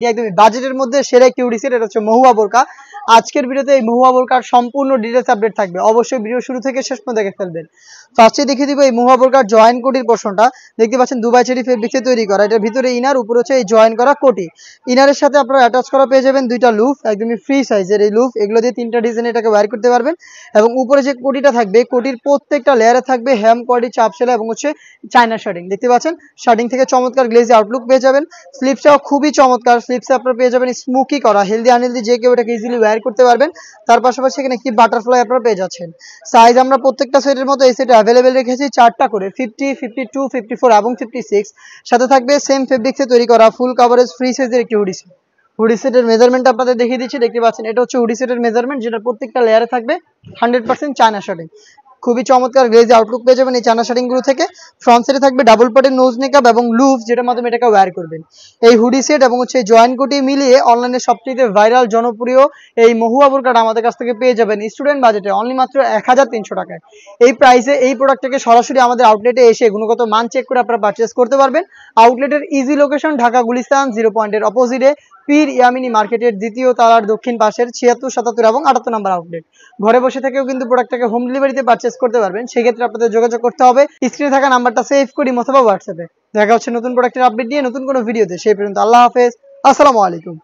একদমই বাজেটের মধ্যে সেরা একটি হুডি সেট, এটা হচ্ছে মহুয়া বোরকা। আজকের ভিডিওতে এই মহুয়া বোরকার সম্পূর্ণ ডিটেইলস আপডেট থাকবে, অবশ্যই ভিডিও শুরু থেকে শেষ পর্যন্ত দেখে ফেলবেন। ফার্স্টে দেখিয়ে দিব এই মহুয়া বোরকার জয়েন কোটির পোর্শনটা। দেখতে পাচ্ছেন দুবাই চেরি ফেব্রিক্সে তৈরি করা, এটার ভিতরে ইনার, উপরে হচ্ছে এই জয়েন করা কোটি। ইনারের সাথে আপনারা অ্যাটাচ করা পেয়ে যাবেন দুইটা লুফ, একদমই ফ্রি সাইজের এই লুফ, এগুলো দিয়ে তিনটা ডিজাইনে এটাকে ওয়্যার করতে পারবেন। এবং উপরে যে কোটিটা থাকবে, কোটির প্রত্যেকটা লেয়ারে থাকবে হ্যাম কোয়ালিটি চাপ সেলাই এবং হচ্ছে চায়না শার্টিং। দেখতে পাচ্ছেন শার্টিং থেকে চমৎকার গ্লেজি আউটলুক পেয়ে যাবেন। স্লিপসটাও খুবই চমৎকার, স্লিপসে আপনারা পেয়ে যাবেন স্মোকি করা, হেলদি আনহেলদি যে কেউ এটাকে ইজিলি ওয়্যার করতে পারবেন। তার পাশাপাশি এখানে একটি বাটারফ্লাই আপনারা পেয়ে যাচ্ছেন। সাইজ আমরা প্রত্যেকটা সেটের মতো এই সেটে অ্যাভেলেবেল রেখেছি চারটা করে, 50, 52, 54 এবং 56। সাথে থাকবে সেম ফেব্রিক্সে তৈরি করা ফুল কাভারেজ ফ্রি সাইজের একটি হুডি সেট। হুডি সেটের মেজারমেন্ট আপনাদের দেখিয়ে দিচ্ছি, দেখতে পাচ্ছেন এটা হচ্ছে হুডি সেটের মেজারমেন্ট, যেটা প্রত্যেকটা লেয়ারে থাকবে 100% চায়না শার্টিং। খুবই চমৎকার গ্লেজি আউটলুক পেয়ে যাবেন এই চায়না শার্টিং গুলো থেকে। ফ্রন্ট সাইডে থাকবে ডাবল পার্টের নোজ মেকআপ এবং লুফ, যেটার মাধ্যমে এটাকে ওয়্যার করবেন। এই হুডি সেট এবং হচ্ছে জয়েন কোটি মিলিয়ে অনলাইনে সবচেয়ে ভাইরাল জনপ্রিয় এই মহুয়া বোরকাটা আমাদের কাছ থেকে পেয়ে যাবেন স্টুডেন্ট বাজেটে অনলি মাত্র 1300 টাকায়। এই প্রাইসে এই প্রোডাক্টটাকে সরাসরি আমাদের আউটলেটে এসে গুণগত মান চেক করে আপনারা পারচেস করতে পারবেন। আউটলেটের ইজি লোকেশন ঢাকা গুলিস্তান 0 পয়েন্টের অপোজিটে পীর ইয়ামিনী মার্কেটের দ্বিতীয় তালার দক্ষিণ পাশের 76, 77 এবং 78 নম্বর আউটলেট। ঘরে বসে থেকেও কিন্তু প্রোডাক্টটাকে হোম ডেলিভারিতে পারচেস করতে পারবেন। সেক্ষেত্রে আপনাদের যোগাযোগ করতে হবে স্ক্রিনে থাকা নাম্বারটা সেভ করি অথবা হোয়াটসঅ্যাপে। দেখা হচ্ছে নতুন প্রোডাক্টের আপডেট নিয়ে নতুন কোনো ভিডিওতে। সেই পর্যন্ত আল্লাহ হাফেজ, আসসালামু আলাইকুম।